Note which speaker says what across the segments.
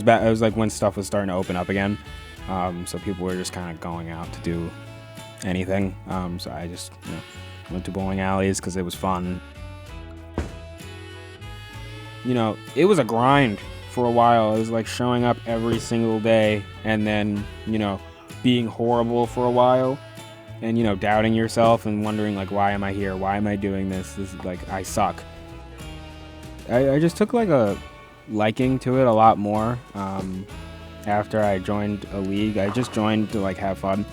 Speaker 1: it was like when stuff was starting to open up again. So people were just kind of going out to do anything. So I just went to bowling alleys because it was fun. It was a grind for a while. It was like showing up every single day and then, being horrible for a while and, doubting yourself and wondering like, why am I here? Why am I doing this? This is like, I suck. I just took like a liking to it a lot more after I joined a league. I just joined to like have fun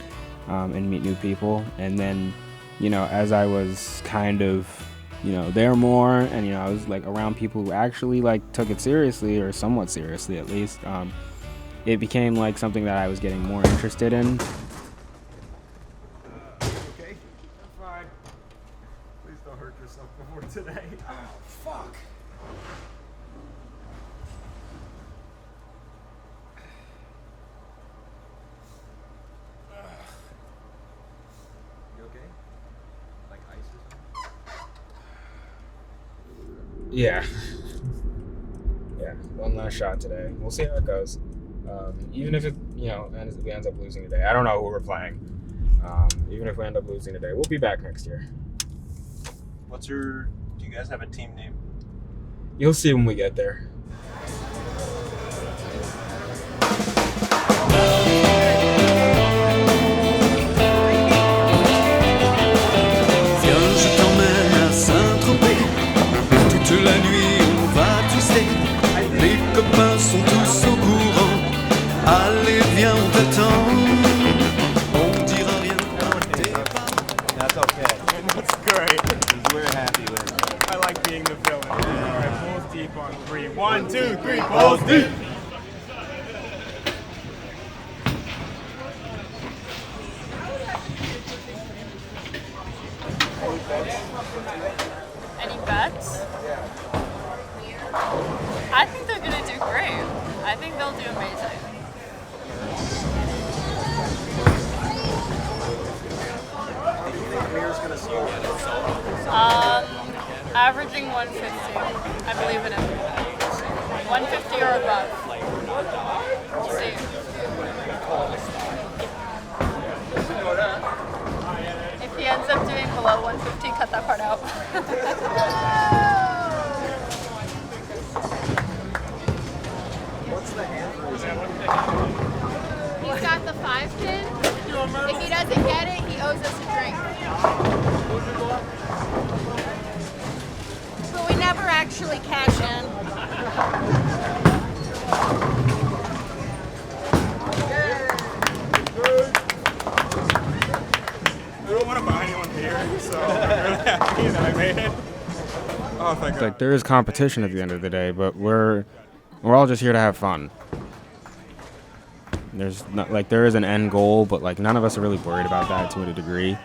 Speaker 1: and meet new people. And then, as I was kind of, there more and, I was like around people who actually like took it seriously or somewhat seriously at least, it became like something that I was getting more interested in.
Speaker 2: Okay, I'm fine. Please don't hurt yourself before today. Oh, fuck. You okay? Like ice or something?
Speaker 1: Yeah. Yeah, one last shot today. We'll see how it goes. Even if it, we ends up losing today. I don't know who we're playing. Even if we end up losing today, we'll be back next year.
Speaker 2: Do you guys have a team name?
Speaker 1: You'll see when we get there.
Speaker 3: Viens, je t'emmène à Saint-Tropez. Toute la nuit, on va twister. Les copains sont tous au courant. Allez, viens, on t'attend. On dira rien.
Speaker 2: That's okay. That's great. Because we're happy with it. I like being the villain. All right, balls deep on 3. 1, 2, 3, balls deep.
Speaker 4: Any bets? I think they're gonna do great. I think they'll do amazing. Averaging 150. I believe in him. 150 or above. We'll see. If he ends up doing below 150, cut that part out.
Speaker 2: What's the answer?
Speaker 5: He's got the 5 pin. If he doesn't get it, he owes us a drink. But we never actually cash in.
Speaker 2: I don't want to buy anyone beer, so I'm really happy that I made it. Oh, thank God.
Speaker 1: Like there is competition at the end of the day, but we're all just here to have fun. There's not like there is an end goal, but like none of us are really worried about that to a degree.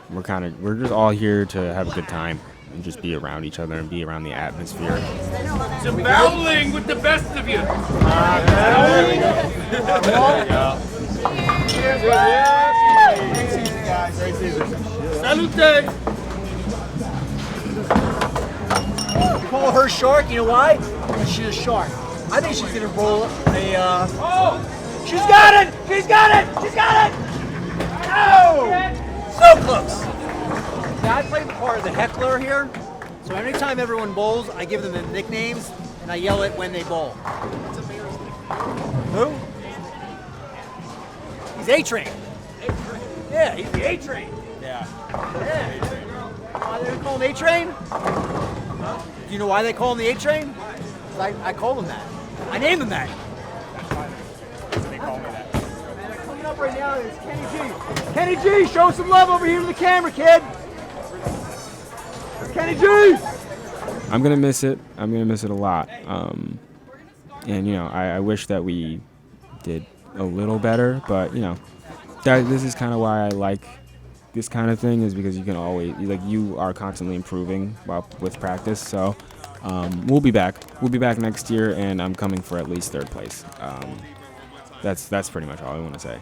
Speaker 1: We're just all here to have a good time and just be around each other and be around the atmosphere.
Speaker 6: Some bowling with the best of you.
Speaker 2: Great season, guys. Great season.
Speaker 6: Salute.
Speaker 7: You call her shark, you know why? Because she's a shark. I think she's gonna roll a She's got it! She's got it! She's got it! Oh! So close! Now I play the part of the heckler here. So anytime everyone bowls, I give them the nicknames and I yell it when they bowl. Who? He's A-Train. Yeah, he's the A-Train.
Speaker 2: Yeah.
Speaker 7: Yeah. Why they call him A-Train? Do you know why they call him the A-Train? I call him that. I named him that.
Speaker 2: They call me that.
Speaker 7: And coming up right now is Kenny G. Kenny G, show some love over here to the camera, kid. That's Kenny G.
Speaker 1: I'm gonna miss it. I'm gonna miss it a lot. And I wish that we did a little better, but this is kind of why I like this kind of thing, is because you can always you are constantly improving with practice. So we'll be back. We'll be back next year, and I'm coming for at least third place. That's pretty much all I want to say.